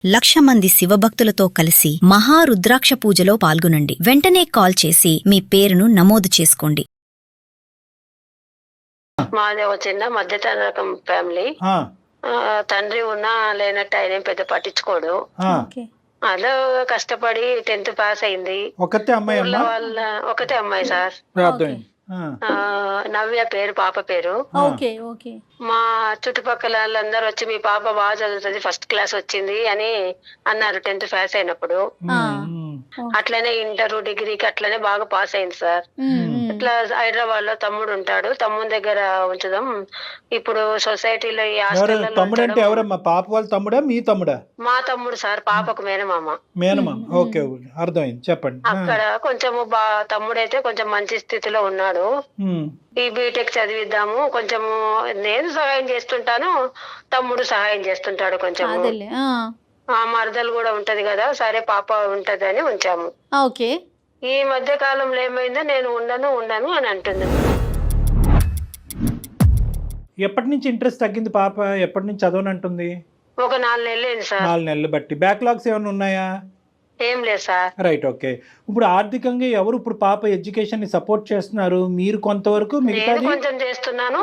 1,00,000 మంది శివభక్తులతో కలిసి మహారుద్రాక్ష పూజలో పాల్గొనండి. వెంటనే కాల్ చేసి మీ పేరును నమోదు చేసుకోండి. మాది ఒక చిన్న మధ్యతరగం ఫ్యామిలీ. తండ్రి ఉన్నా లేనట్టు ఆయన పెద్ద పట్టించుకోడు. అలా కష్టపడి 10th పాస్ అయింది. ఒకతే అమ్మాయి ఒకటే అమ్మాయి సార్. నవ్య పేరు, పాప పేరు. మా చుట్టుపక్కల వాళ్ళందరూ వచ్చి మీ పాప బాగా చదువుతుంది, ఫస్ట్ క్లాస్ వచ్చింది అని అన్నారు 10th పాస్ అయినప్పుడు. అట్లనే ఇంటర్ డిగ్రీకి అట్లనే బాగా పాస్ అయింది సార్. ఇట్లా హైదరాబాద్ లో తమ్ముడు ఉంటాడు, తమ్ముడి దగ్గర ఉంచుదాం. ఇప్పుడు సొసైటీలో ఈ తమ్ముడు అంటే ఎవరమ్మా? పాప వాళ్ళ తమ్ముడా, మీ తమ్ముడా? మా తమ్ముడు సార్, పాపకు మేనమామ. ఓకే, అర్థమైంది, చెప్పండి. అక్కడ కొంచెం తమ్ముడైతే కొంచెం మంచి స్థితిలో ఉన్నాడు. ఈ బీటెక్ చదివిద్దాము, కొంచెము నేను సహాయం చేస్తుంటాను, తమ్ముడు సహాయం చేస్తుంటాడు కొంచెం. ఆ మరదలు కూడా ఉంటది కదా, సరే పాప ఉంటది అని ఉంచాము. ఈ మధ్య కాలంలో ఏమైందో నేను ఉండను అని అంటుంది. ఎప్పటి నుంచి ఇంట్రెస్ట్ తగ్గింది పాప? ఎప్పటి నుంచి చదవనంటుంది? ఒక 4 నెలలు అయింది సార్. 4 నెలలు బట్టి. బ్యాక్లాగ్స్ ఏమైనా ఉన్నాయా? ఏం లేదు సార్. Right, okay. ఇప్పుడు ఆర్థికంగా ఎవరు ఇప్పుడు పాప ఎడ్యుకేషన్ ని సపోర్ట్ చేస్తున్నారు? మీరు కొంతవరకు, మిగతాది కొంచెం చేస్తున్నాను,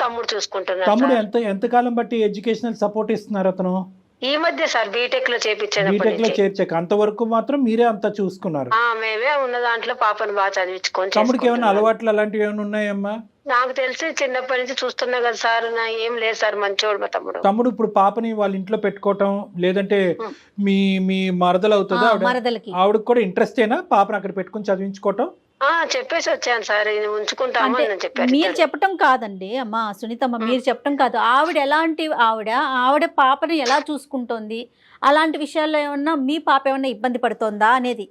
తమ్ముడు చూసుకుంటున్నాను. తమ్ముడు ఎంత కాలం బట్టి ఎడ్యుకేషనల్ సపోర్ట్ ఇస్తున్నారు అతను? ఈ మధ్య సార్ బీటెక్ లో చేర్చాక అంతవరకు మాత్రం మీరే అంతా చూసుకున్నారు? మేమే ఉన్న దాంట్లో పాపను బాగా చదివించుకొని. తమ్ముడికి ఏమైనా అలవాట్లు అలాంటివి ఏమైనా ఉన్నాయమ్మా? నాకు తెలిసి చిన్నప్పటి నుంచి చూస్తున్నా కదా సార్, ఏం లేదు సార్, మంచోడు మా తమ్ముడు. తమ్ముడు ఇప్పుడు పాపని వాళ్ళ ఇంట్లో పెట్టుకోవటం, లేదంటే మీ మరదలు అవుతుందా ఆవిడకి కూడా ఇంట్రెస్టేనా పాపను అక్కడ పెట్టుకుని చదివించుకోవటం? చెప్పేసి వచ్చాను సార్, ఉంచుకుంటాము అని చెప్పారు. మీరు చెప్పటం కాదండి అమ్మా సునీతమ్మ, మీరు చెప్పటం కాదు. ఆవిడ ఎలాంటి ఆవిడ పాపని ఎలా చూసుకుంటోంది, అలాంటి విషయాల్లో ఏమన్నా మీ పాప ఏమన్నా ఇబ్బంది పడుతోందా అనేది?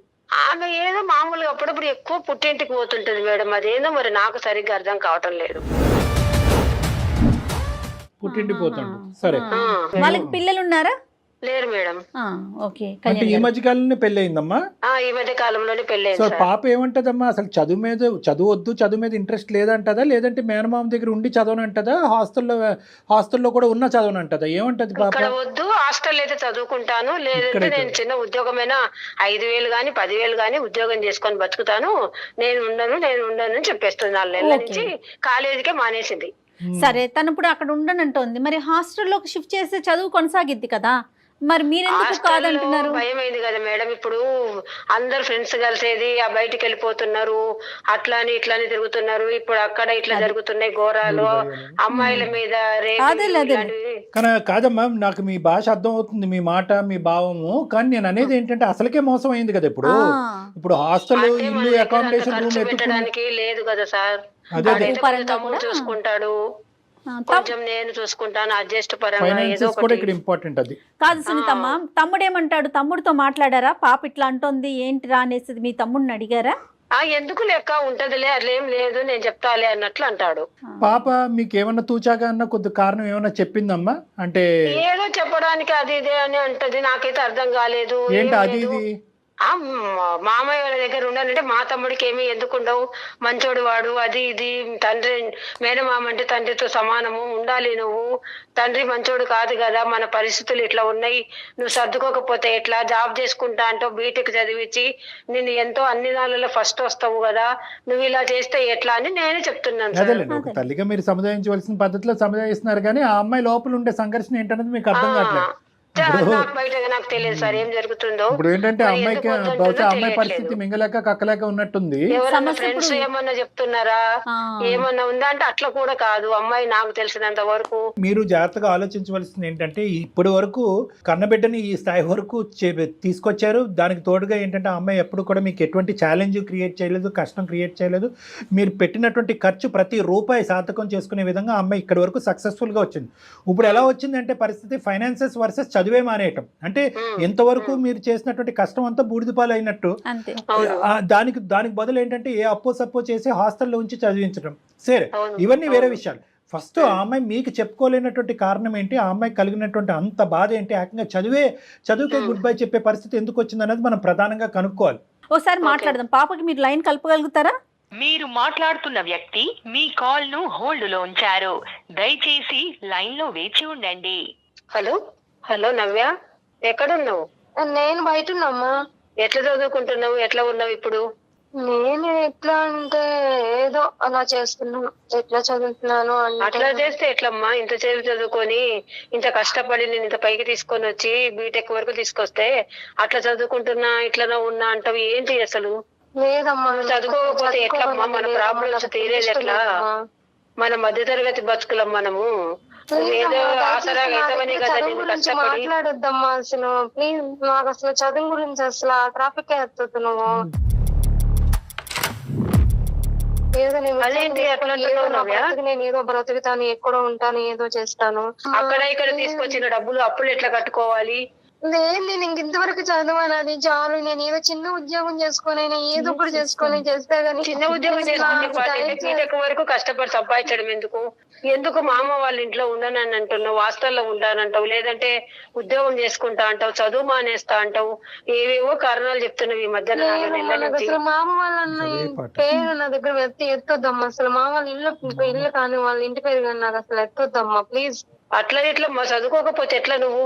ఆమె ఏదో మామూలుగా అప్పుడప్పుడు ఎక్కువ పుట్టింటికి పోతుంటది మేడం, అదేందో మరి నాకు సరిగ్గా అర్థం కావటం లేదు. పుట్టింటికి పోతుంది, సరే. వాళ్ళకి పిల్లలు ఉన్నారా? లేరు మేడం. అంటే ఈ మధ్య కాలంలో పెళ్లి అయిందమ్మా? ఈ మధ్య కాలంలోనే పెళ్లి సో పాప ఏమంటదమ్మా? అసలు చదువు మీద ఇంట్రెస్ట్ లేదంటదా, లేదంటే మేనమామ దగ్గర ఉండి చదవనంటదా, హాస్టల్లో కూడా ఉన్న చదవనంటదా, ఏమంటది పాప? ఇక్కడ వద్దు, హాస్టల్ అయితే చదువుకుంటాను, లేదంటే నేను చిన్న ఉద్యోగమైనా 5,000 గానీ 10,000 గానీ ఉద్యోగం చేసుకొని బతుకుతాను, నేను ఉండను అని చెప్పేస్తుంది. 4 నెలల నుంచి కాలేజీకే మానేసింది. సరే, తను ఇప్పుడు అక్కడ ఉండనంటోంది, మరి హాస్టల్లోకి షిఫ్ట్ చేస్తే చదువు కొనసాగిద్ది కదా, మరి మీరెందుకు కాదంటున్నారు? భయమైంది కదా మేడం, ఇప్పుడు అందరు ఫ్రెండ్స్ కలిసేది, ఆ బయటికి వెళ్ళిపోతున్నారు, అట్లాని ఇట్లాని తిరుగుతున్నారు. ఇప్పుడు అక్కడ ఇట్లా జరుగుతున్నాయి ఘోరాలు, అమ్మాయిల మీద. కాదమ్మా, నాకు మీ భాష అర్థం అవుతుంది, మీ మాట, మీ భావము. కానీ నేను అనేది ఏంటంటే అసలుకే మోసం అయింది కదా. ఇప్పుడు హాస్టల్, ఇల్లు, అకామిడేషన్ రూమ్ పెట్టడానికి లేదు కదా సార్. తమ్ముడు చూసుకుంటాడు, కొంచెం నేను చూసుకుంటాను, అడ్జస్ట్ పరంగా ఏదో ఒకటి. ఇంపార్టెంట్ అది కాదు సునీతమ్మ, తమ్ముడు ఏమంటాడు? తమ్ముడితో మాట్లాడారా? పాప ఇట్లా అంటోంది ఏంటిరా అనేసి మీ తమ్ముడిని అడిగారా? ఎందుకు లెక్క ఉంటదిలే, అట్లేం లేదు, నేను చెప్తాలే అన్నట్లు అంటాడు. పాప మీకు ఏమన్నా తూచాగా అన్న కొద్ది కారణం ఏమన్నా చెప్పిందమ్మా? అంటే ఏదో చెప్పడానికి అది ఇదే అని అంటది, నాకైతే అర్థం కాలేదు. ఏంటి అది ఇది? మామయ్య వాళ్ళ దగ్గర ఉండాలంటే మా తమ్ముడికి ఏమి ఎందుకు ఉండవు, మంచోడు వాడు, అది ఇది. తండ్రి మేనమామ అంటే తండ్రితో సమానము, ఉండాలి నువ్వు. తండ్రి మంచోడు కాదు కదా, మన పరిస్థితులు ఇట్లా ఉన్నాయి, నువ్వు సర్దుకోకపోతే ఎట్లా, జాబ్ చేసుకుంటా అంటూ బీటెక్ చదివించి నేను ఎంతో అన్ని దానిలో ఫస్ట్ వస్తావు కదా, నువ్వు ఇలా చేస్తే ఎట్లా అని నేనే చెప్తున్నాను. తల్లిగా మీరు సముదాయించవలసిన పద్ధతిలో సముదాయిస్తున్నారు, కానీ ఆ అమ్మాయి లోపల ఉండే సంఘర్షణ ఏంటనేది మీకు అర్థం కావట్లేదు. నాకు తెలియదు సార్ ఏం జరుగుతుందో. ఇప్పుడు ఏంటంటే అమ్మాయికి బహుశా అమ్మాయి పరిస్థితి మింగలేక కక్కలేక ఉన్నట్టుంది. ఫ్రెండ్స్ ఏమన్నా చెప్తున్నారా, ఏమన్నా ఉందా అంటే అట్లా కూడా కాదు. అమ్మాయి నాకు తెలిసినంత వరకు మీరు జాగ్రత్తగా ఆలోచించవలసింది ఏంటంటే, ఇప్పటి వరకు కన్నబిడ్డని ఈ స్థాయి వరకు తీసుకొచ్చారు. దానికి తోడుగా ఏంటంటే ఆ అమ్మాయి ఎప్పుడు కూడా మీకు ఎటువంటి ఛాలెంజ్ క్రియేట్ చేయలేదు, కష్టం క్రియేట్ చేయలేదు. మీరు పెట్టినటువంటి ఖర్చు ప్రతి రూపాయి సార్థకం చేసుకునే విధంగా అమ్మాయి ఇక్కడి వరకు సక్సెస్ఫుల్ గా వచ్చింది. ఇప్పుడు ఎలా వచ్చిందంటే పరిస్థితి, ఫైనాన్సెస్ వర్సెస్ చదివే మానేయటం. అంటే ఎంతవరకు మీరు చేసినటువంటి కష్టం అంతా బూడిదపాలు అయినట్టు. దానికి బదులు ఏంటంటే ఏ అప్పో సప్పో చేసి హాస్టల్లో ఉంచి చదివించడం. సరే, ఇవన్నీ వేరే విషయాలు. ఫస్ట్ ఆ అమ్మాయి మీకు చెప్పుకోలేనటువంటి కారణం ఏంటి, ఆ అమ్మాయి కలిగినటువంటి అంత బాధ ఏంటి, ఏకంగా చదువుకే గుడ్ బై చెప్పే పరిస్థితి ఎందుకు వచ్చింది అనేది మనం ప్రధానంగా కనుక్కోవాలి. ఓసారి మాట్లాడదాం. పాపకి మీరు లైన్ కలపగలుగుతారా? మీరు మాట్లాడుతున్న వ్యక్తి మీ కాల్ ను హోల్డ్ లో ఉంచారు, దయచేసి లైన్ లో వేచి ఉండండి. హలో నవ్య. ఎక్కడున్నావు? నేను బయట ఉన్నామ్మా. ఎట్లా చదువుకుంటున్నావు? ఎట్లా ఉన్నావు ఇప్పుడు? నేను ఎట్లా అంటే ఏదో అలా చేస్తున్నాను. ఎట్లా చదువుతున్నాను అట్లా అంటే చేస్తే ఎట్లమ్మా? ఇంత సేపు చదువుకొని ఇంత కష్టపడి నేను ఇంత పైకి తీసుకొని వచ్చి బీటెక్ వరకు తీసుకొస్తే అట్లా చదువుకుంటున్నా ఇట్లా ఉన్నా అంటావు ఏంటి అసలు? లేదమ్మా. నువ్వు చదువుకోకపోతే ఎట్లమ్మా? మన ప్రాబ్లమ్స్ తీరేది ఎట్లా? మన మధ్యతరగతి బతుకులం మనము. ఏదో ఆసరాగా అవుతామని కదా చదువు నేను గురించి కష్టపడి. మాట్లాడొద్దమ్మా అసలు ప్లీజ్. నాకు అసలు చదువు గురించి అసలు ట్రాఫిక్ ఎత్తుతు నువ్వు. ఏదో నేను అదేంటి అట్లా అంటున్నావు నవ్య? నేను ఏదో బ్రతుకుతాను, ఎక్కడో ఉంటాను, ఏదో చేస్తాను. అక్కడ ఇక్కడ తీసుకొచ్చిన డబ్బులు అప్పులు ఎట్లా కట్టుకోవాలి? లేదు, నేను ఇంతవరకు చదవాను, అది చాలు. నేను ఏదో చిన్న ఉద్యోగం చేసుకొని ఏదో ఒకటి చేసుకొని చేస్తే గానీ చిన్న ఉద్యోగం చేసుకుని బీటెక్ వరకు కష్టపడి సంపాదించడం ఎందుకు? ఎందుకు మామ వాళ్ళ ఇంట్లో ఉండనని అంటున్నావు, హాస్టల్లో ఉంటానంటావు, లేదంటే ఉద్యోగం చేసుకుంటా అంటావు, చదువు మానేస్తా అంటావు, ఏవేవో కారణాలు చెప్తున్నావు ఈ మధ్య 4 నెలల నుంచి. అసలు మామ వాళ్ళ పేరు నా దగ్గర ఎత్తొద్దమ్మా. అసలు మామ వాళ్ళ ఇల్లు కానీ వాళ్ళ ఇంటి పేరు కానీ నాకు అసలు ఎత్తొద్దమ్మా ప్లీజ్. అట్లా ఎట్లా చదువుకోకపోతే ఎట్లా నువ్వు?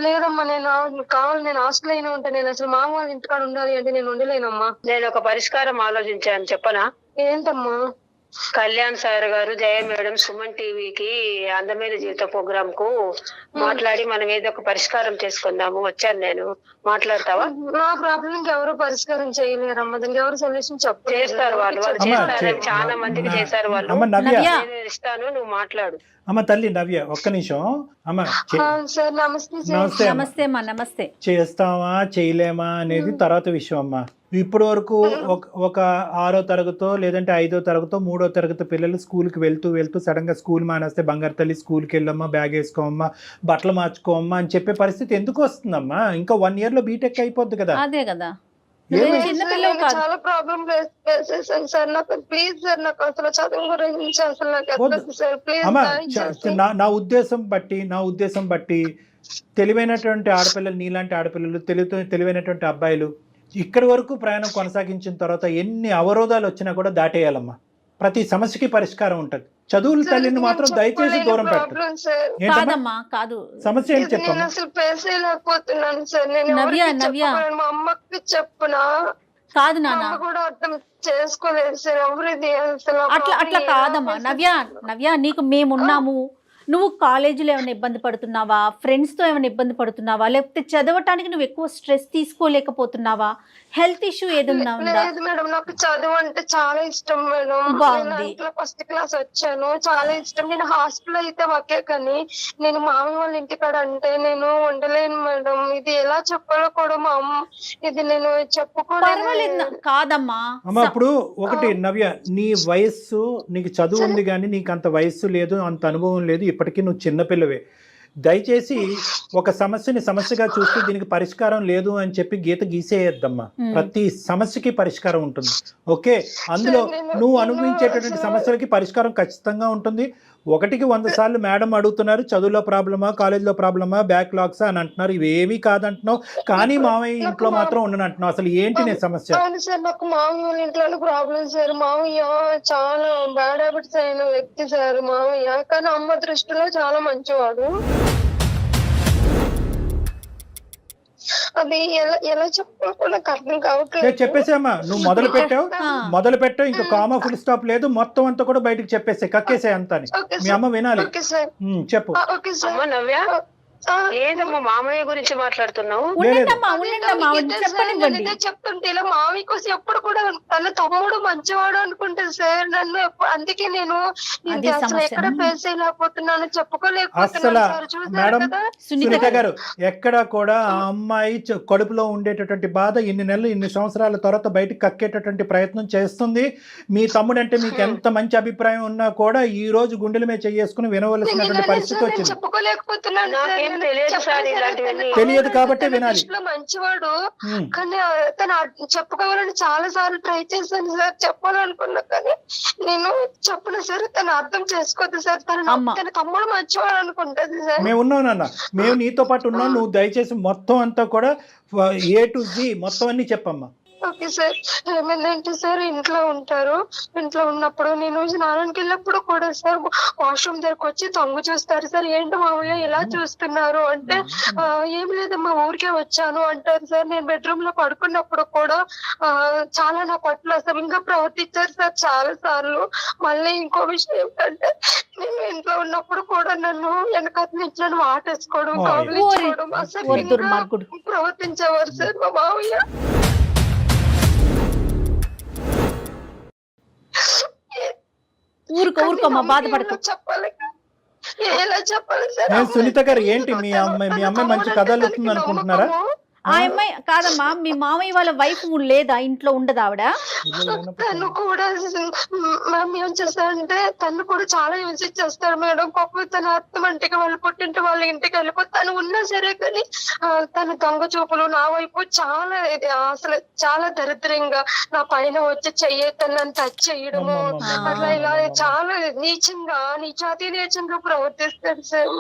లేదమ్మా, నేను కావాలి, నేను హాస్టల్ అయినా ఉంటా. నేను అసలు మామ వాళ్ళ ఇంటికాడ ఉండాలి అంటే నేను ఉండలేనమ్మా. నేను ఒక పరిష్కారం ఆలోచించాను, చెప్పనా? ఏంటమ్మా? కళ్యాణ్ సార్ గారు, జయ మేడం, సుమన్ టీవీకి అందమైన జీవిత ప్రోగ్రామ్ కు మాట్లాడి మనం ఏదో ఒక పరిష్కారం చేసుకుందాము వచ్చాను నేను. మాట్లాడతావా? నా ప్రాబ్లం కి ఎవరు పరిష్కారం చేయలేరమ్మా. దానికి ఎవరు సొల్యూషన్ చేస్తారు వాళ్ళు చేస్తారు. చాలా మందికి చేశారు వాళ్ళు. అమ్మ నవ్య, నేను ఇస్తాను, నువ్వు మాట్లాడు. అమ్మ తల్లి నవ్య, ఒక్క నిమిషం అమ్మ. సార్ నమస్తే సార్. నమస్తే అమ్మ. నమస్తే అమ్మా. నమస్తే. చేస్తావా చేయలేమా అనేది తర్వాత విషయం అమ్మా. ఇప్పటి వరకు ఒక 6వ తరగతో లేదంటే 5వ తరగతో 3వ తరగతి పిల్లలు స్కూల్కి వెళ్తూ సడన్ గా స్కూల్ మానేస్తే బంగారు తల్లి స్కూల్కి వెళ్ళమ్మా, బ్యాగ్ వేసుకోమ్మా, బట్టలు మార్చుకోమ్మా అని చెప్పే పరిస్థితి ఎందుకు వస్తుందమ్మా? ఇంకా 1 year లో బీటెక్ అయిపోద్ది కదా. అదే కదా. చాలా ప్రాబ్లం ఫేస్ చేశాను సార్. నాకు ప్లీజ్ సార్, నాకు అసలు చదువు గురించి అసలు నాకు ఎత్తొద్దు సార్ ప్లీజ్. అమ్మా నా ఉద్దేశం బట్టి తెలివైనటువంటి ఆడపిల్లలు, నీలాంటి ఆడపిల్లలు, తెలివైనటువంటి అబ్బాయిలు ఇక్కడి వరకు ప్రయాణం కొనసాగించిన తర్వాత ఎన్ని అవరోధాలు వచ్చినా కూడా దాటేయాలమ్మా. ప్రతి సమస్యకి పరిష్కారం ఉంటది. చదువుల తల్లిని మాత్రం దయచేసి దూరం పెట్టండి. కాదమ్మా, కాదు. సమస్య ఏంటి చెప్పమ్మా? అసలు ఫేస్ చేయలేకపోతున్నాను సార్. నేను మా అమ్మకి చెప్పునా కాదు నాన్న, కూడా అర్థం చేసుకోలేదు సార్. ఎవరిది అసలు అట్లా కాదమ్మా. నవ్య నీకు మేమున్నాము. నువ్వు కాలేజీలో ఏమైనా ఇబ్బంది పడుతున్నావా? ఫ్రెండ్స్తో ఏమైనా ఇబ్బంది పడుతున్నావా? లేకపోతే చదవటానికి నువ్వు ఎక్కువ స్ట్రెస్ తీసుకోలేకపోతున్నావా? హెల్త్ ఇష్యూ ఏదన్నా ఉందా? లేదు మేడం, నాకు చదువు అంటే చాలా ఇష్టం మేడం. నేను ఫస్ట్ క్లాస్ వచ్చాను, చాలా ఇష్టం. నేను హాస్టల్ అయితే ఓకే, కానీ నేను మామయ్య వాళ్ళ ఇంటికాడ అంటే నేను ఉండలేను మేడం. ఇది ఎలా చెప్పాలో కూడా మా అమ్మ, ఇది నేను చెప్పుకోలేదు. కాదమ్మా అమ్మ, ఇప్పుడు ఒకటి నవ్య, నీ వయస్సు, నీకు చదువు ఉంది కానీ నీకు అంత వయస్సు లేదు, అంత అనుభవం లేదు. ఇప్పటికీ నువ్వు చిన్నపిల్లవే. దయచేసి ఒక సమస్యని సమస్యగా చూస్తూ దీనికి పరిష్కారం లేదు అని చెప్పి గీత గీసేయద్దమ్మా. ప్రతి సమస్యకి పరిష్కారం ఉంటుంది. ఓకే, అందులో నువ్వు అనుభవించేటటువంటి సమస్యలకి పరిష్కారం ఖచ్చితంగా ఉంటుంది. 1కి 100 సార్లు మేడం అడుగుతున్నారు, చదువులో ప్రాబ్లమా, కాలేజీలో ప్రాబ్లమా, బ్యాక్లాగ్స్ అని అంటున్నారు. ఇవేమీ కాదంటున్నావు, కానీ మామయ్య ఇంట్లో మాత్రం ఉండను అంటున్నావు. అసలు ఏంటి నీ సమస్య? సార్, నాకు మామయ్య వాళ్ళ ఇంట్లో ప్రాబ్లం సార్. మామయ్య చాలా బ్యాడ్ హ్యాబిట్స్ అయిన వ్యక్తి సార్ మామయ్య, కానీ అమ్మ దృష్టిలో చాలా మంచివాడు. అది ఎలా చెప్పాలో నాకు అర్థం కావట్లేదు. చెప్పేసేమ్మా, నువ్వు మొదలు పెట్టావు ఇంకా కామా ఫుల్ స్టాప్ లేదు, మొత్తం అంతా కూడా బయటకు చెప్పేసే, కక్కేసే అంతా. మీ అమ్మ వినాలి. చెప్పు. నవ్య, ఏదమ్మా మామయ్య గురించి మాట్లాడుతున్నావు? చెప్తుంటే ఇలా మామయ్య కోసం ఎప్పుడు కూడా తన తమ్ముడు మంచివాడు అనుకుంటుంది సార్ నన్ను. అందుకే నేను అసలు ఎక్కడ ఫేస్ అయిపోతున్నాను, చెప్పుకోలేకపోతున్నాను. మేడం సునీత గారు, ఎక్కడ కూడా ఆ అమ్మాయి కడుపులో ఉండేటటువంటి బాధ ఇన్ని సంవత్సరాల తర్వాత బయటకు కక్కేటటువంటి ప్రయత్నం చేస్తుంది. మీ తమ్ముడు అంటే మీకు ఎంత మంచి అభిప్రాయం ఉన్నా కూడా ఈ రోజు గుండెల మీద చేసుకుని వినవలసినటువంటి పరిస్థితి వచ్చింది. చెప్పుకోలేకపోతున్నాను. తెలియదు కాబట్టి వినాలి. మంచివాడు, కానీ తను చెప్పుకోవాలని చాలా సార్లు ట్రై చేశాను సార్, చెప్పాలనుకున్నా కానీ నేను చెప్పను సార్. తను అర్థం చేసుకోవద్దు సార్. తన తమ్ముడు మంచివాడు అనుకుంటుంది సార్. మేము ఉన్నానన్న, మేము నీతో పాటు ఉన్నాం. నువ్వు దయచేసి మొత్తం అంతా కూడా A to Z మొత్తం అన్ని చెప్పమ్మా. Okay sir. ఏమైందంటే సార్ ఇంట్లో ఉంటారు. ఇంట్లో ఉన్నప్పుడు నేను స్నానానికి వెళ్ళినప్పుడు కూడా సార్ వాష్రూమ్ దగ్గరకు వచ్చి తొంగి చూస్తారు సార్. ఏంటి మామయ్య ఇలా చూస్తున్నారు అంటే ఏం లేదమ్మా ఊరికే వచ్చాను అంటారు సార్. నేను బెడ్రూమ్ లో పడుకున్నప్పుడు కూడా చాలా నా పట్ల అసభ్యంగా ప్రవర్తించారు సార్ చాలా సార్లు. మళ్ళీ ఇంకో విషయం ఏంటంటే నేను ఇంట్లో ఉన్నప్పుడు కూడా నన్ను వెనకాల నుంచి నన్ను వాటేసుకోవడం, కౌగిలించుకోవడం, అసభ్యంగా ప్రవర్తించేవారు సార్ మా మామయ్య. ఊరుకోమా బాధపడకు. చెప్పాలి ఎలా చెప్పాలి సార్? సునీత గారు ఏంటి మీ అమ్మాయి మంచి కథ అల్లుతుంది అనుకుంటున్నారా? ఆ అమ్మాయి కాదమ్మా, మీ మామయ్య వాళ్ళ వైఫ్ లేదా ఇంట్లో ఉండదు ఆవిడ? తను కూడా మేము ఏం చేస్తారంటే తను కూడా చాలా యూజ్ చేస్తాడు మేడం. పాపం తన అత్తమంటికి వాళ్ళ పుట్టింటి వాళ్ళ ఇంటికి వెళ్ళిపోతే తను ఉన్నా సరే కానీ తన దొంగ చూపులు నా వైపు చాలా అసలు చాలా దరిద్రంగా నా పైన వచ్చి తనని టచ్ చేయడము అట్లా ఇలా చాలా నీచంగా నీచాతి నీచంగా ప్రవర్తిస్తాడు సార్.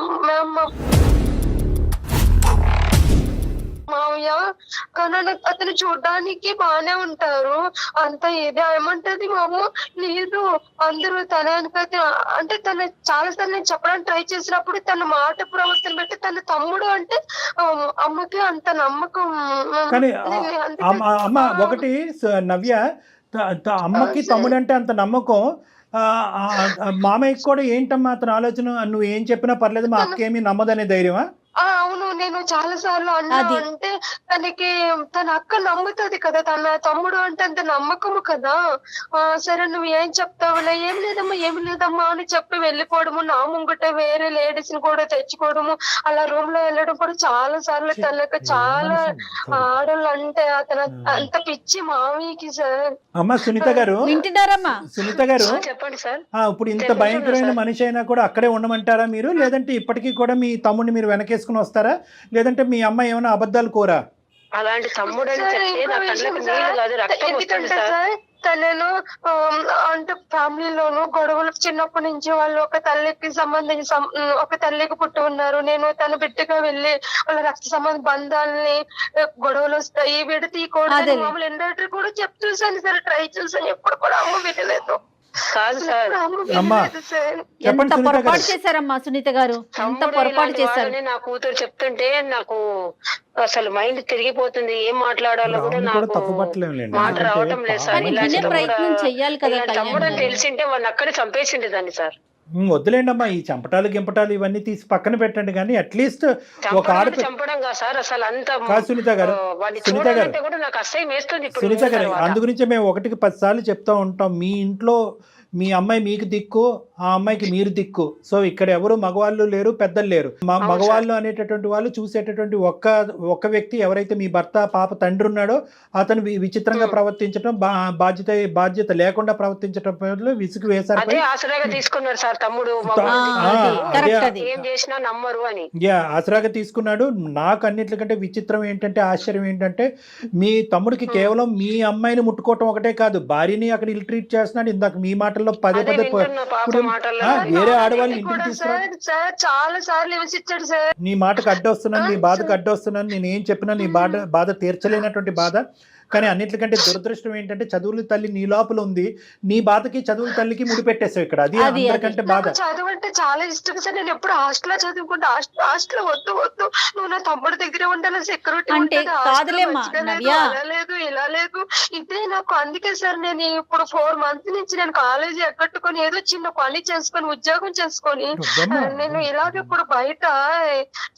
మావయ్య కానీ అతను చూడడానికి బానే ఉంటారు అంత ఇది ఏమంటది మా అమ్మ లేదు అందరూ తన అంటే తను చాలా సార్లు నేను చెప్పడానికి ట్రై చేసినప్పుడు తన మాట ప్రవర్తన బట్టి తన తమ్ముడు అంటే అమ్మకి అంత నమ్మకం. కానీ అమ్మ ఒకటి నవ్య, అమ్మకి తమ్ముడు అంటే అంత నమ్మకం, మామయ్యకి కూడా ఏంటమ్మా అతని ఆలోచన? నువ్వు ఏం చెప్పినా పర్లేదు మా అక్కేమీ నమ్మదనే ధైర్యమా? అవును నేను చాలా సార్లు అన్నా అంటే తనకి తన అక్క నమ్ముతుంది కదా, తన తమ్ముడు అంటే అంత నమ్మకము కదా. సరే నువ్వు ఏం చెప్తావులే, ఏం లేదమ్మా అని చెప్పి వెళ్ళిపోవడము, నా ముంగట వేరే లేడీస్ ని కూడా తెచ్చుకోవడము, అలా రూమ్ లో వెళ్ళడం కూడా చాలా సార్లు. తనకు చాలా ఆడవాళ్ళు అంటే అతను అంత పిచ్చి మామయ్యకి సార్. అమ్మా సునీత గారు వింటున్నారమ్మా? సునీత గారు చెప్పండి సార్. ఇప్పుడు ఇంత భయంకరమైన మనిషి అయినా కూడా అక్కడే ఉండమంటారా మీరు? లేదంటే ఇప్పటికీ కూడా మీ తమ్ముడిని మీరు వెనకేసుకుని వస్తారా? లేదంటే మీ అమ్మాయి ఏమైనా అబద్ధాలు కోరా? అలాంటి తమ్ముడు అని చెప్తే నా కళ్ళకి నీళ్ళు కాదు రక్తం వస్తుంది సార్. తనను అంటే ఫ్యామిలీలోను గొడవలు చిన్నప్పటి నుంచి వాళ్ళు ఒక తల్లికి సంబంధించి ఒక తల్లికి పుట్టి ఉన్నారు. నేను తన బిడ్డగా వెళ్ళి వాళ్ళ రక్త సంబంధ బంధాలని గొడవలు వస్తాయి విడతీయకూడదు మామూలు ఎండేటర్ కూడా చూసాను సరే ట్రై చేశాను, ఎప్పుడు కూడా అమ్మ వినలేదు. కాదు సార్, ఎంత పొరపాటు చేశారమ్మా సునీత గారు, ఎంత పొరపాటు చేశారు. నా కూతురు చెప్తుంటే నాకు అసలు మైండ్ తిరిగిపోతుంది. ఏం మాట్లాడాలో కూడా నాకు మాట రావటం లేదు సార్. ప్రయత్నం చెయ్యాలి కదా. తమ్ముడు అని తెలిసింటే వాళ్ళని అక్కడే చంపేసిండే దాన్ని సార్. వద్దులేండి అమ్మా, ఈ చంపటాలు గింపటాలు ఇవన్నీ తీసి పక్కన పెట్టండి. కానీ అట్లీస్ట్ ఒక చంపడం కాదు సార్ అసలు అంత. సునీత గారు, కూడా నాకు అసహ్యం వేస్తుంది. సునీత గారు, అందుగురించి మేము 1కి 10 సార్లు చెప్తా ఉంటాం, మీ ఇంట్లో మీ అమ్మాయి మీకు దిక్కు, ఆ అమ్మాయికి మీరు దిక్కు. సో ఇక్కడ ఎవరు మగవాళ్ళు లేరు, పెద్దలు లేరు. మగవాళ్ళు అనేటటువంటి వాళ్ళు చూసేటటువంటి ఒక్క వ్యక్తి ఎవరైతే మీ భర్త పాప తండ్రి ఉన్నాడో అతను విచిత్రంగా ప్రవర్తించడం, బాధ్యత లేకుండా ప్రవర్తించడం విసుగు వేశారు. ఆసరాగా తీసుకున్నారు సార్ తమ్ముడు, ఏం చేసినా నమ్మరు అని. ఆసరాగా తీసుకున్నాడు. నాకు అన్నిటికంటే విచిత్రం ఏంటంటే, ఆశ్చర్యం ఏంటంటే, మీ తమ్ముడికి కేవలం మీ అమ్మాయిని ముట్టుకోవటం ఒకటే కాదు, భార్యని అక్కడ ఇల్ ట్రీట్ చేస్తున్నాడు. ఇందాక మీ మాటల్లో పదే వేరే ఆడవాళ్ళు ఇంటికి తీసుకురా, చాలా సార్లు విమర్శించాడు సార్. నీ మాటకు అడ్డొస్తున్నాను, నీ బాధకు అడ్డొస్తున్నాను, నేను ఏం చెప్పినా నీ బాధ తీర్చలేనటువంటి బాధ. కానీ అన్నిటికంటే దురదృష్టం ఏంటంటే, చదువుల తల్లి నీ లోపల ఉంది, నీ బాధకి చదువుల తల్లికి ముడిపెట్టేసావు ఇక్కడ. అది అందరికంటే బాధ. చదువు అంటే చాలా ఇష్టం సార్. నేను ఎప్పుడు హాస్టల్ చదువుకుంటా, హాస్టల్ వద్దు నువ్వు నా తమ్ముడి దగ్గరే ఉండాలి, సెక్యూరిటీ అంటే లేదు ఇలా లేదు ఇదే నాకు. అందుకే సార్ నేను ఇప్పుడు 4 months నుంచి నేను కాలేజీ ఎక్కట్టుకొని ఏదో చిన్న పని చేసుకొని ఉద్యోగం చేసుకొని నేను ఇలాగ ఇప్పుడు బయట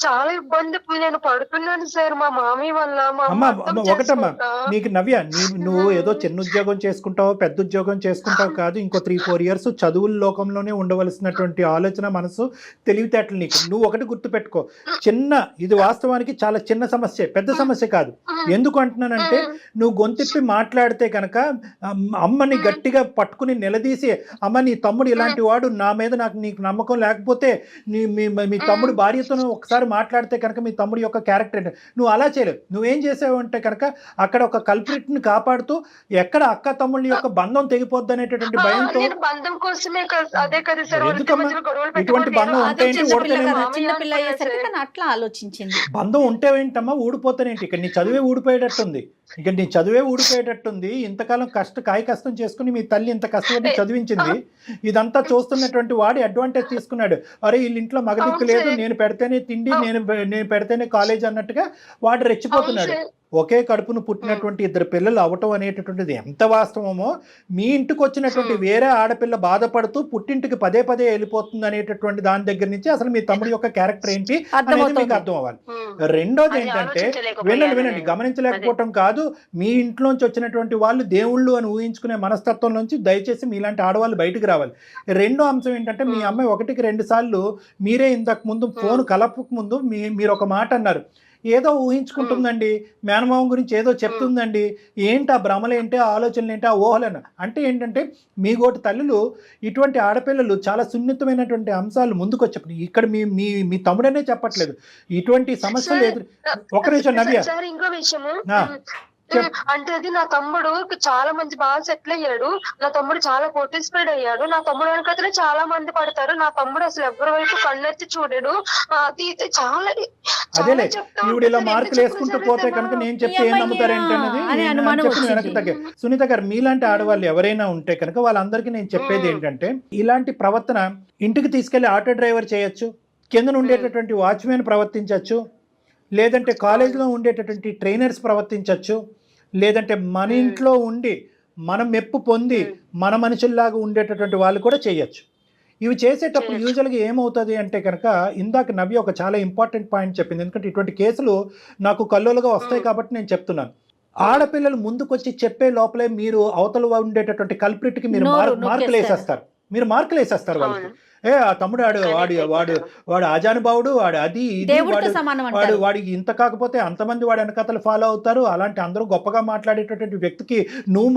చాలా ఇబ్బంది నేను పడుతున్నాను సార్ మా మామయ్య వల్ల. ఒకటమ్మా నీకు నవ్య, నువ్వు ఏదో చిన్న ఉద్యోగం చేసుకుంటావు పెద్ద ఉద్యోగం చేసుకుంటావు కాదు, ఇంకో 3-4 years చదువుల లోకంలోనే ఉండవలసినటువంటి ఆలోచన, మనసు, తెలివితేటలు నీకు. నువ్వు ఒకటి గుర్తుపెట్టుకో, ఇది వాస్తవానికి చాలా చిన్న సమస్య, పెద్ద సమస్య కాదు. ఎందుకు అంటున్నానంటే, నువ్వు గొంతిప్పి మాట్లాడితే కనుక అమ్మని గట్టిగా పట్టుకుని నిలదీసి, అమ్మ నీ తమ్ముడు ఇలాంటి వాడు, నా మీద నీకు నమ్మకం లేకపోతే మీ తమ్ముడు భార్యతో ఒకసారి మాట్లాడితే కనుక మీ తమ్ముడు యొక్క క్యారెక్టర్ ఏంటి, నువ్వు అలా చేయలేవు. నువ్వేం చేసావు అంటే కనుక అక్కడ ఒక కల్ప్రిట్ ని కాపాడుతూ ఎక్కడ అక్క తమ్ముళ్ళ యొక్క బంధం తెగిపోద్ది అనేటటువంటి భయంతో, బంధం కోసమే అదే కదా సార్ ఇటువంటి బంధం ఉంటే అట్లా ఆలోచించింది. బంధం ఉంటే ఏంటమ్మా ఊడిపోతానేంటి? ఇక్కడ నీ చదివే ఊడిపోయేటట్టుంది. ఇక్కడ నీ చదువే ఊడిపోయేటట్టుంది. ఇంతకాలం కాయ కష్టం చేసుకుని మీ తల్లి ఇంత కష్టపడి చదివించింది. ఇదంతా చూస్తున్నటువంటి వాడి అడ్వాంటేజ్ తీసుకున్నాడు. అరే వీళ్ళ ఇంట్లో మగదిక్కు లేదు, నేను పెడితేనే తిండి, నేను పెడితేనే కాలేజ్ అన్నట్టుగా వాడు రెచ్చిపోతున్నాడు. ఒకే కడుపును పుట్టినటువంటి ఇద్దరు పిల్లలు అవటం అనేటటువంటిది ఎంత వాస్తవమో, మీ ఇంటికి వచ్చినటువంటి వేరే ఆడపిల్ల బాధపడుతూ పుట్టింటికి పదే పదే వెళ్ళిపోతుంది అనేటటువంటి దాని దగ్గర నుంచి అసలు మీ తమ్ముడి యొక్క క్యారెక్టర్ ఏంటి అనేది మీకు అర్థం అవ్వాలి. రెండోది ఏంటంటే, వినండి, గమనించలేకపోవటం కాదు, మీ ఇంట్లోంచి వచ్చినటువంటి వాళ్ళు దేవుళ్ళు అని ఊహించుకునే మనస్తత్వం నుంచి దయచేసి మీలాంటి ఆడవాళ్ళు బయటకు రావాలి. రెండో అంశం ఏంటంటే, మీ అమ్మాయి 1-2 సార్లు మీరే ఇంతకు ముందు ఫోన్ కలపక ముందు మీరు ఒక మాట అన్నారు, ఏదో ఊహించుకుంటుందండి, మేనమావం గురించి ఏదో చెప్తుందండి, ఏంటి ఆ భ్రమలేంటి, ఆ ఆలోచనలు ఏంటి, ఆ ఊహలను. అంటే ఏంటంటే, మీ గోటి తల్లులు ఇటువంటి ఆడపిల్లలు చాలా సున్నితమైనటువంటి అంశాలు ముందుకు వచ్చేప్పుడు ఇక్కడ మీ తమ్ముడనే చెప్పట్లేదు, ఇటువంటి సమస్యలు ఒక నిమిషం నవ్య, ఇంకో విషయము అంటే అది నా తమ్ముడు చాలా మంచి బాగా సెటిల్ అయ్యాడు. నా తమ్ముడు చాలా కోటీస్ఫైడ్ అయ్యాడు. నా తమ్ముడు వెనకతనే చాలా మంది పడతారు. నా తమ్ముడు అసలు ఎవరి వైపు కన్నెత్తి చూడడు. అది చాలా అదేలే, ఇప్పుడు ఇలా మార్కులు వేసుకుంటూ పోతే కనుక నేను చెప్తే ఏం నమ్ముతారేంటనేది వెనక్కి తగ్గే. సునీత గారు, మీలాంటి ఆడవాళ్ళు ఎవరైనా ఉంటే కనుక వాళ్ళందరికీ నేను చెప్పేది ఏంటంటే, ఇలాంటి ప్రవర్తన ఇంటికి తీసుకెళ్లి ఆటో డ్రైవర్ చేయొచ్చు, కింద ఉండేటటువంటి వాచ్మెన్ ప్రవర్తించవచ్చు, లేదంటే కాలేజీలో ఉండేటటువంటి ట్రైనర్స్ ప్రవర్తించవచ్చు, లేదంటే మన ఇంట్లో ఉండి మనం మెప్పు పొంది మన మనుషుల్లాగా ఉండేటటువంటి వాళ్ళు కూడా చేయొచ్చు. ఇవి చేసేటప్పుడు యూజువల్గా ఏమవుతుంది అంటే కనుక, ఇందాక నవ్య ఒక చాలా ఇంపార్టెంట్ పాయింట్ చెప్పింది, ఎందుకంటే ఇటువంటి కేసులు నాకు కల్లోలుగా వస్తాయి కాబట్టి నేను చెప్తున్నాను. ఆడపిల్లలు ముందుకొచ్చి చెప్పే లోపలే మీరు అవతల ఉండేటటువంటి కల్ప్రిట్కి మీరు మార్కులు వేసేస్తారు వాళ్ళకి. ఆ తమ్ముడు వాడు ఆజానుభావుడు, వాడు అది ఇది, వాడికి ఇంత కాకపోతే అంతమంది వాడి వెనకతలు ఫాలో అవుతారు, అలాంటి అందరూ గొప్పగా మాట్లాడేటటువంటి వ్యక్తికి నువ్వు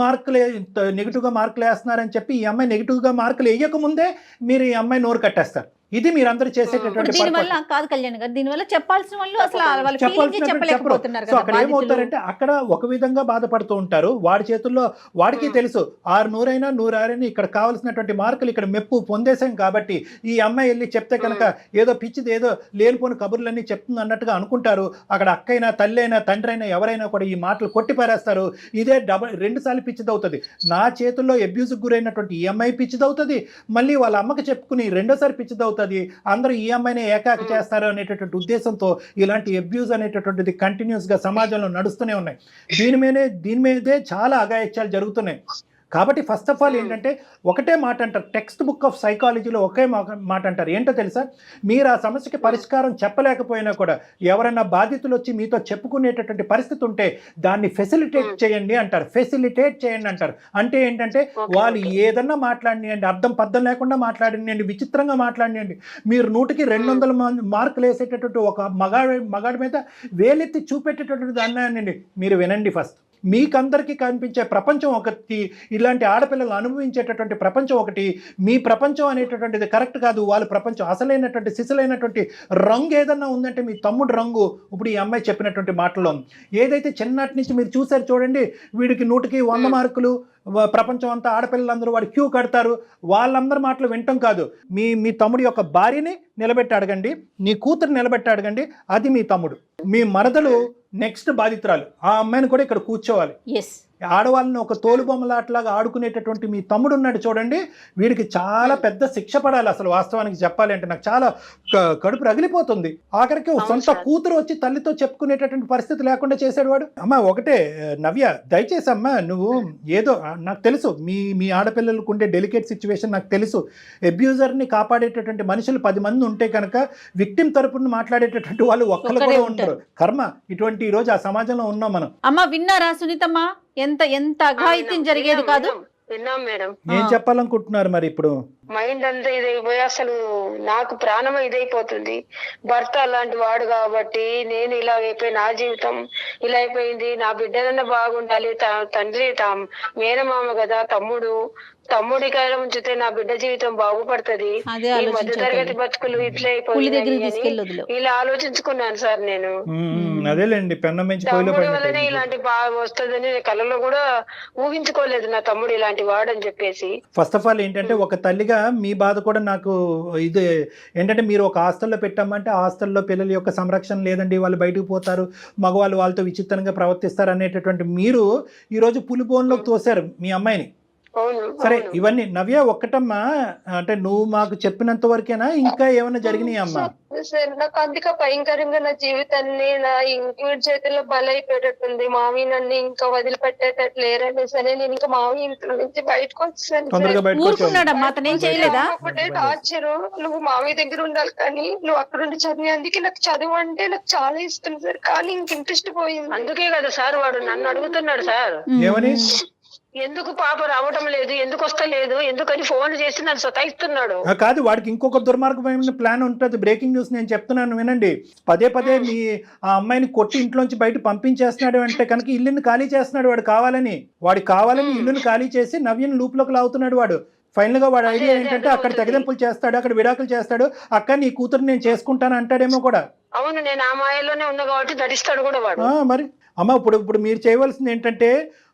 నెగిటివ్గా మార్కులు వేస్తున్నారని చెప్పి ఈ అమ్మాయి నెగిటివ్గా మార్కులు వేయకముందే మీరు ఈ అమ్మాయి నోరు కట్టేస్తారు. ఇది మీరందరూ చేసేటటువంటి దీనివల్ల కాదు కళ్యాణ్ గారు, దీనివల్ల చెప్పాల్సిన వాళ్ళు అసలు చెప్పలేకపోతున్నారు. సో అక్కడ ఏమవుతారంటే, అక్కడ ఒక విధంగా బాధపడుతూ ఉంటారు. వాడి చేతుల్లో వాడికి తెలుసు 600 అయినా 106 ఇక్కడ కావాల్సినటువంటి మార్కులు ఇక్కడ మెప్పు పొందేశాం కాబట్టి ఈ అమ్మాయి వెళ్ళి చెప్తే కనుక ఏదో పిచ్చిది, ఏదో లేనిపోని కబుర్లన్నీ చెప్తుంది అన్నట్టుగా అనుకుంటారు. అక్కడ అక్కైనా తల్లి అయినా తండ్రి అయినా ఎవరైనా కూడా ఈ మాటలు కొట్టి పారేస్తారు. ఇదే 2 సార్లు పిచ్చిదవుతుంది. నా చేతుల్లో అబ్యూజ్కి గురైనటువంటి ఈ అమ్మాయి పిచ్చిదవుతుంది, మళ్ళీ వాళ్ళ అమ్మకి చెప్పుకుని 2వ సారి పిచ్చిదవుతుంది. అందరూ ఈ అమ్మాయిని ఏకాకి చేస్తారు అనేటటువంటి ఉద్దేశంతో ఇలాంటి అబ్యూజ్ అనేటటువంటిది కంటిన్యూస్గా సమాజంలో నడుస్తూనే ఉన్నాయి. దీని మీదే చాలా అఘాయిత్యాలు జరుగుతున్నాయి. కాబట్టి ఫస్ట్ ఆఫ్ ఆల్ ఏంటంటే, ఒకటే మాట అంటారు, టెక్స్ట్ బుక్ ఆఫ్ సైకాలజీలో ఒకే మాట అంటారు, ఏంటో తెలుసా, మీరు ఆ సమస్యకి పరిష్కారం చెప్పలేకపోయినా కూడా ఎవరైనా బాధితులు వచ్చి మీతో చెప్పుకునేటటువంటి పరిస్థితి ఉంటే దాన్ని ఫెసిలిటేట్ చేయండి అంటారు. అంటే ఏంటంటే, వాళ్ళు ఏదన్నా మాట్లాడినండి, అర్థం పద్ధం లేకుండా మాట్లాడినండి, విచిత్రంగా మాట్లాడినండి, మీరు 100కి 200 మార్కులు వేసేటటువంటి ఒక మగాడి మీద వేలెత్తి చూపెట్టేటటువంటి దాన్ని మీరు వినండి. ఫస్ట్ మీకందరికీ కనిపించే ప్రపంచం ఒకటి, ఇలాంటి ఆడపిల్లలు అనుభవించేటటువంటి ప్రపంచం ఒకటి. మీ ప్రపంచం అనేటటువంటిది కరెక్ట్ కాదు, వాళ్ళ ప్రపంచం అసలైనటువంటి సిసలైనటువంటి రంగు ఏదన్నా ఉందంటే మీ తమ్ముడు రంగు ఇప్పుడు ఈ అమ్మాయి చెప్పినటువంటి మాటల్లో ఏదైతే చిన్నటి నుంచి మీరు చూసారు చూడండి, వీడికి 100కి 100 మార్కులు, ప్రపంచం అంతా ఆడపిల్లలందరూ వాడు క్యూ కడతారు, వాళ్ళందరి మాటలు వింటాం కాదు. మీ తమ్ముడి యొక్క భార్యని నిలబెట్టి అడగండి, నీ కూతురు నిలబెట్టి అడగండి, అది మీ తమ్ముడు. మీ మరదలు నెక్స్ట్ బాధితురాలు, ఆ అమ్మాయిని కూడా ఇక్కడ కూర్చోవాలి. ఆడవాళ్ళని ఒక తోలుబొమ్మలాట్లాగా ఆడుకునేటటువంటి మీ తమ్ముడు ఉన్నాడు చూడండి, వీడికి చాలా పెద్ద శిక్ష పడాలి. అసలు వాస్తవానికి చెప్పాలి అంటే నాకు చాలా కడుపు రగిలిపోతుంది. ఆఖరికి సొంత కూతురు వచ్చి తల్లితో చెప్పుకునేటటువంటి పరిస్థితి లేకుండా చేశాడు వాడు. అమ్మ ఒకటే నవ్య, దయచేసి అమ్మ నువ్వు ఏదో, నాకు తెలుసు మీ ఆడపిల్లలకు ఉండే డెలికేట్ సిచ్యువేషన్ నాకు తెలుసు. అబ్యూజర్ని కాపాడేటటువంటి మనుషులు 10 మంది ఉంటే కనుక విక్టిమ్ తరపున మాట్లాడేటటువంటి వాళ్ళు ఒక్కరు కూడా ఉంటారు. కర్మ ఇటువంటి ఈ రోజు ఆ సమాజంలో ఉన్నాం మనం. అమ్మ విన్నారా సునీతమ్మ, ఎంత అఘాయిత్యం జరిగేది కాదు. విన్నాం మేడం. ఏం చెప్పాలనుకుంటున్నారు మరి? ఇప్పుడు మైండ్ అంతా ఇదైపోయి అసలు నాకు ప్రాణం ఇదైపోతుంది. భర్త అలాంటి వాడు కాబట్టి నేను ఇలా అయిపోయి, నా జీవితం ఇలా అయిపోయింది, నా బిడ్డలన్నా బాగుండాలి, తండ్రి మేనమామ కదా, తమ్ముడి కాలం ఉంచితే నా బిడ్డ జీవితం బాగుపడుతుంది, ఈ మధ్య తరగతి బతుకులు ఇట్లా అయిపోయింది ఇలా ఆలోచించుకున్నాను సార్ నేను. అదేలేండి, తమ్ముడి వల్లనే ఇలాంటి బాగా వస్తుందని కళ్ళలో కూడా ఊహించుకోలేదు నా తమ్ముడు ఇలాంటి వాడని చెప్పేసి. ఫస్ట్ ఆఫ్ ఆల్ ఏంటంటే, ఒక తల్లిగా మీ బాధ కూడా నాకు ఇది ఏంటంటే మీరు ఒక హాస్టల్లో పెట్టామంటే హాస్టల్లో పిల్లల యొక్క సంరక్షణ లేదండి, వాళ్ళు బయటకు పోతారు, మగవాళ్ళు వాళ్ళతో విచిత్రంగా ప్రవర్తిస్తారు అనేటటువంటి మీరు ఈరోజు పులిబోన్లోకి తోశారు మీ అమ్మాయిని. సరే, ఇవన్నీ నవ్య ఒక్కటమ్మా, అంటే నువ్వు మాకు చెప్పినంత వరకేనా, ఇంకా ఏమైనా జరిగినాయి అమ్మా? సార్ నాకు అందుకే భయంకరంగా నా జీవితాన్ని నా ఇంటి చేతుల్లో బలైపోయేటట్టుంది. మావి నన్ను ఇంకా వదిలిపెట్టేటట్లు లేరండి. సరే నేను ఇంకా మావి ఇంట్లో నుంచి బయటకు వచ్చాను. తొందరగా బయటకు వచ్చావు. ఊరుకున్నాడమ్మా, అతను ఏం చేయలేదా? ఒకటే టార్చర్, నువ్వు మావి దగ్గర ఉండాలి కానీ నువ్వు అక్కడ ఉండి చదివి. అందుకే నాకు చదువు అంటే నాకు చాలా ఇష్టం సార్, కానీ ఇంక ఇంట్రెస్ట్ పోయింది. అందుకే కదా సార్ వాడు నన్ను అడుగుతున్నాడు సార్, ఏమని? ఎందుకు పాప రావటం లేదు, ఎందుకు వస్తలేదు, ఎందుకని ఫోన్ చేసి నన్ను సతాయిస్తున్నాడు. కాదు, వాడికి ఇంకొక దుర్మార్గమైన ప్లాన్ ఉంటుంది. బ్రేకింగ్ న్యూస్ నేను చెప్తున్నాను వినండి. పదే పదే మీ ఆ అమ్మాయిని కొట్టి ఇంట్లోంచి బయట పంపించేస్తున్నాడు అంటే కనుక ఇల్లుని ఖాళీ చేస్తున్నాడు వాడు కావాలని. ఇల్లుని ఖాళీ చేసి నవ్యని లూప్లోకి లాగుతున్నాడు వాడు. ఫైనల్ గా వాడు ఐడియా ఏంటంటే అక్కడ తెగదెంపులు చేస్తాడు, అక్కడ విడాకులు చేస్తాడు, అక్క నీ కూతురు నేను చేసుకుంటాను అంటాడేమో కూడా. అవును, నేను ఆ మాయలోనే ఉన్నా కాబట్టి నటిస్తాడు కూడా వాడు. మరి అమ్మ ఇప్పుడు మీరు చేయవలసింది ఏంటంటే,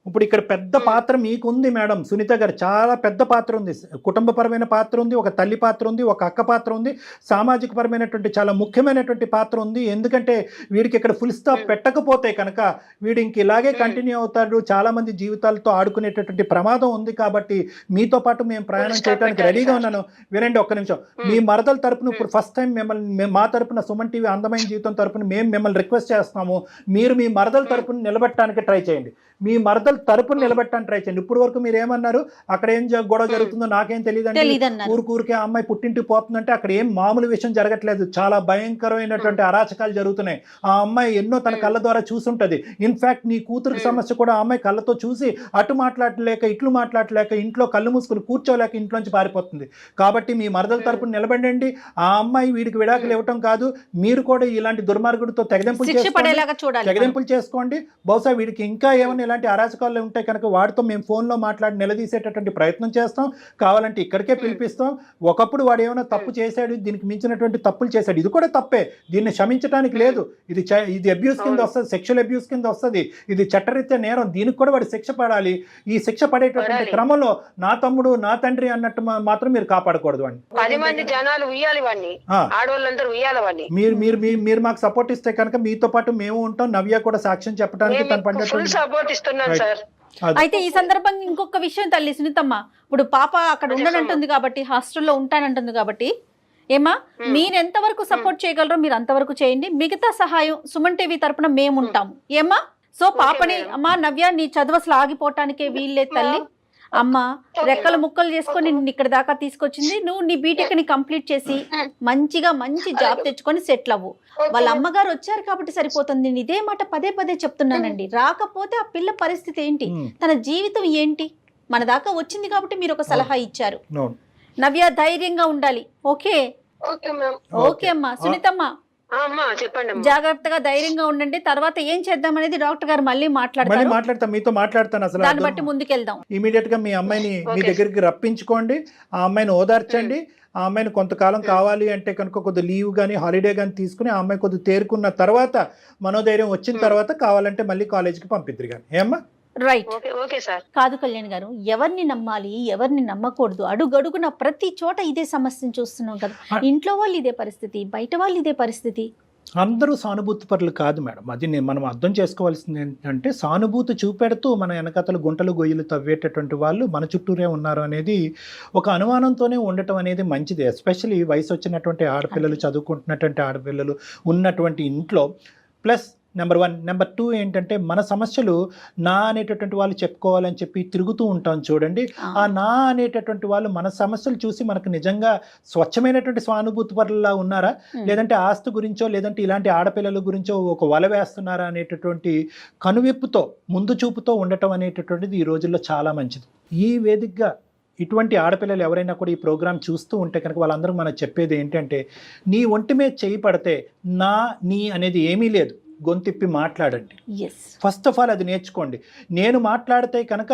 ఇప్పుడు ఇక్కడ పెద్ద పాత్ర మీకు ఉంది మేడం సునీత గారు, చాలా పెద్ద పాత్ర ఉంది. కుటుంబపరమైన పాత్ర ఉంది, ఒక తల్లి పాత్ర ఉంది, ఒక అక్క పాత్ర ఉంది, సామాజిక పరమైనటువంటి చాలా ముఖ్యమైనటువంటి పాత్ర ఉంది. ఎందుకంటే వీడికి ఇక్కడ ఫుల్ స్టాప్ పెట్టకపోతే కనుక వీడు ఇంక ఇలాగే కంటిన్యూ అవుతాడు, చాలా మంది జీవితాలతో ఆడుకునేటటువంటి ప్రమాదం ఉంది. కాబట్టి మీతో పాటు మేము ప్రయాణం చేయడానికి రెడీగా ఉన్నాను. వినండి ఒక్క నిమిషం. మీ మరదల తరపున ఇప్పుడు ఫస్ట్ టైం మిమ్మల్ని మా తరపున సుమన్ టీవీ అందమైన జీవితం తరపున మేము మిమ్మల్ని రిక్వెస్ట్ చేస్తున్నాము, మీరు మీ మరదల తరపున నిలబెట్టడానికి ట్రై చేయండి. మీ మరదల తరపున నిలబెట్టడానికి ట్రై చేయండి. ఇప్పుడు వరకు మీరు ఏమన్నారు, అక్కడ ఏం గొడవ జరుగుతుందో నాకేం తెలియదండి, ఊరికే ఆ అమ్మాయి పుట్టింటికి పోతుందంటే అక్కడ ఏం మామూలు విషయం జరగట్లేదు, చాలా భయంకరమైనటువంటి అరాచకాలు జరుగుతున్నాయి. ఆ అమ్మాయి ఎన్నో తన కళ్ళ ద్వారా చూసుంటది. ఇన్ఫాక్ట్ నీ కూతురికి సమస్య కూడా ఆ అమ్మాయి కళ్ళతో చూసి అటు మాట్లాడలేక ఇట్లు మాట్లాడలేక ఇంట్లో కళ్ళు మూసుకుని కూర్చోలేక ఇంట్లోంచి పారిపోతుంది. కాబట్టి మీ మరదల తరపున నిలబడండి. ఆ అమ్మాయి వీడికి విడాకులు ఇవ్వటం కాదు, మీరు కూడా ఇలాంటి దుర్మార్గుడితో తెగదెంపులు చేసుకోండి. బహుశా వీడికి ఇంకా ఏమైనా ఇలాంటి అరాచకాలు ఉంటాయి కనుక వాడితో మేము ఫోన్లో మాట్లాడి నిలదీసేటటువంటి ప్రయత్నం చేస్తాం. కావాలంటే ఇక్కడికే పిలిపిస్తాం. ఒకప్పుడు వాడు ఏమైనా తప్పు చేశాడు, దీనికి మించినటువంటి తప్పులు చేశాడు, ఇది కూడా తప్పే, దీన్ని క్షమించడానికి లేదు. ఇది అబ్యూస్ కింద వస్తుంది, సెక్షువల్ అబ్యూస్ కింద వస్తుంది, ఇది చట్టరీత్యా నేరం, దీనికి కూడా వాడు శిక్ష పడాలి. ఈ శిక్ష పడేటటువంటి క్రమంలో నా తమ్ముడు నా తండ్రి అన్నట్టు మాత్రం మీరు కాపాడకూడదు వాడిని. 10 మంది జనాలు ఉయ్యాలి వాడిని, ఆడవాళ్ళందరూ ఉయ్యాలి వాడిని. మీరు మాకు సపోర్ట్ ఇస్తే కనుక మీతో పాటు మేము ఉంటాం. నవ్య కూడా సాక్ష్యం చెప్పడానికి తన సపోర్ట్ ఇస్తున్నాను సార్. అయితే ఈ సందర్భంగా ఇంకొక విషయం తల్లి సునీతమ్మ, ఇప్పుడు పాప అక్కడ ఉండనంటుంది కాబట్టి, హాస్టల్లో ఉంటానంటుంది కాబట్టి, ఏమా మీరు ఎంతవరకు సపోర్ట్ చేయగలరో మీరు అంతవరకు చేయండి. మిగతా సహాయం సుమన్ టీవీ తరపున మేము ఉంటాము. ఏమా సో పాపని అమ్మా నవ్య నీ చదువు అసలు ఆగిపోవటానికే వీల్లేదు తల్లి. అమ్మ రెక్కలు ముక్కలు చేసుకొని నిన్ను ఇక్కడ దాకా తీసుకొచ్చింది. నువ్వు నీ బీటెక్ ని కంప్లీట్ చేసి మంచిగా మంచి జాబ్ తెచ్చుకొని సెటిల్ అవ్వు. వాళ్ళ అమ్మగారు వచ్చారు కాబట్టి సరిపోతుంది. నేను ఇదే మాట పదే పదే చెప్తున్నానండి. రాకపోతే ఆ పిల్ల పరిస్థితి ఏంటి, తన జీవితం ఏంటి? మన దాకా వచ్చింది కాబట్టి మీరు ఒక సలహా ఇచ్చారు. నవ్య ధైర్యంగా ఉండాలి. ఓకే ఓకే అమ్మా. సునీతమ్మ చెప్పండి, జాగ్రత్తగా ధైర్యంగా ఉండండి. తర్వాత ఏం చేద్దాం అనేది డాక్టర్ గారు మళ్ళీ మాట్లాడతాను, మీతో మాట్లాడతాను. అసలు దాన్ని బట్టి ముందుకెళ్దాం. ఇమీడియట్ గా మీ అమ్మాయిని మీ దగ్గరికి రప్పించుకోండి, ఆ అమ్మాయిని ఓదార్చండి. ఆ అమ్మాయిని కొంతకాలం కావాలి అంటే కనుక కొద్ది లీవ్ కానీ హాలిడే కానీ తీసుకుని ఆ అమ్మాయి కొద్ది తేరుకున్న తర్వాత, మనోధైర్యం వచ్చిన తర్వాత కావాలంటే మళ్ళీ కాలేజీకి పంపిద్దరు కానీ. ఏమ్మా? రైట్. Okay sir. కాదు కళ్యాణ్ గారు, ఎవరిని నమ్మాలి ఎవరిని నమ్మకూడదు, అడుగడుగున ప్రతి చోట ఇదే సమస్యను చూస్తున్నాం కదా. ఇంట్లో వాళ్ళు ఇదే పరిస్థితి, బయట వాళ్ళు ఇదే పరిస్థితి. అందరూ సానుభూతి పరులు కాదు మేడం. అది మనం అర్థం చేసుకోవాల్సింది ఏంటంటే, సానుభూతి చూపెడుతూ మన వెనకతలు గుంటలు గొయ్యలు తవ్వేటటువంటి వాళ్ళు మన చుట్టూరే ఉన్నారు అనేది ఒక అనుమానంతోనే ఉండటం అనేది మంచిది. ఎస్పెషల్లీ వయసు వచ్చినటువంటి ఆడపిల్లలు, చదువుకుంటున్నటువంటి ఆడపిల్లలు ఉన్నటువంటి ఇంట్లో. Plus number 1. నెంబర్ 2 ఏంటంటే, మన సమస్యలు నా అనేటటువంటి వాళ్ళు చెప్పుకోవాలని చెప్పి తిరుగుతూ ఉంటాం చూడండి. ఆ నా అనేటటువంటి వాళ్ళు మన సమస్యలు చూసి మనకు నిజంగా స్వచ్ఛమైనటువంటి సానుభూతి పరులా ఉన్నారా, లేదంటే ఆస్తి గురించో లేదంటే ఇలాంటి ఆడపిల్లల గురించో ఒక వల వేస్తున్నారా అనేటటువంటి కనువిప్పుతో ముందు చూపుతో ఉండటం అనేటటువంటిది ఈ రోజుల్లో చాలా మంచిది. ఈ వేదికగా ఇటువంటి ఆడపిల్లలు ఎవరైనా కూడా ఈ ప్రోగ్రాం చూస్తూ ఉంటే కనుక వాళ్ళందరూ మనకు చెప్పేది ఏంటంటే, నీ ఒంటి మీద చేయి పడితే నీ అనేది ఏమీ లేదు, గొంతిప్పి మాట్లాడండి. ఫస్ట్ ఆఫ్ ఆల్ అది నేర్చుకోండి. నేను మాట్లాడితే కనుక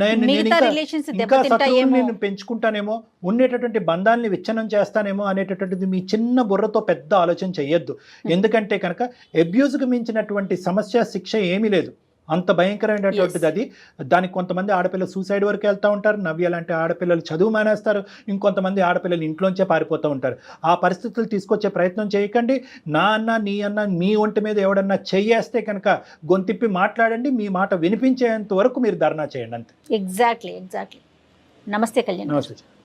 నేను ఇంకా శత్రువుని నేను పెంచుకుంటానేమో, ఉండేటటువంటి బంధాలని విచ్ఛిన్నం చేస్తానేమో అనేటటువంటిది మీ చిన్న బుర్రతో పెద్ద ఆలోచన చెయ్యొద్దు. ఎందుకంటే కనుక అబ్యూజ్కి మించినటువంటి సమస్య శిక్ష ఏమీ లేదు. అంత భయంకరమైనటువంటిది అది. దానికి కొంతమంది ఆడపిల్లలు సూసైడ్ వరకు వెళ్తూ ఉంటారు. నవ్య లాంటి ఆడపిల్లలు చదువు మానేస్తారు. ఇంకొంతమంది ఆడపిల్లలు ఇంట్లోంచే పారిపోతూ ఉంటారు. ఆ పరిస్థితులు తీసుకొచ్చే ప్రయత్నం చేయకండి. నా అన్న నీ అన్న మీ ఒంటి మీద ఎవడన్నా చెయ్యేస్తే కనుక గొంతిప్పి మాట్లాడండి. మీ మాట వినిపించేంత వరకు మీరు ధర్నా చేయండి అంతే. ఎగ్జాక్ట్లీ. నమస్తే కళ్యాణ్. నమస్తే.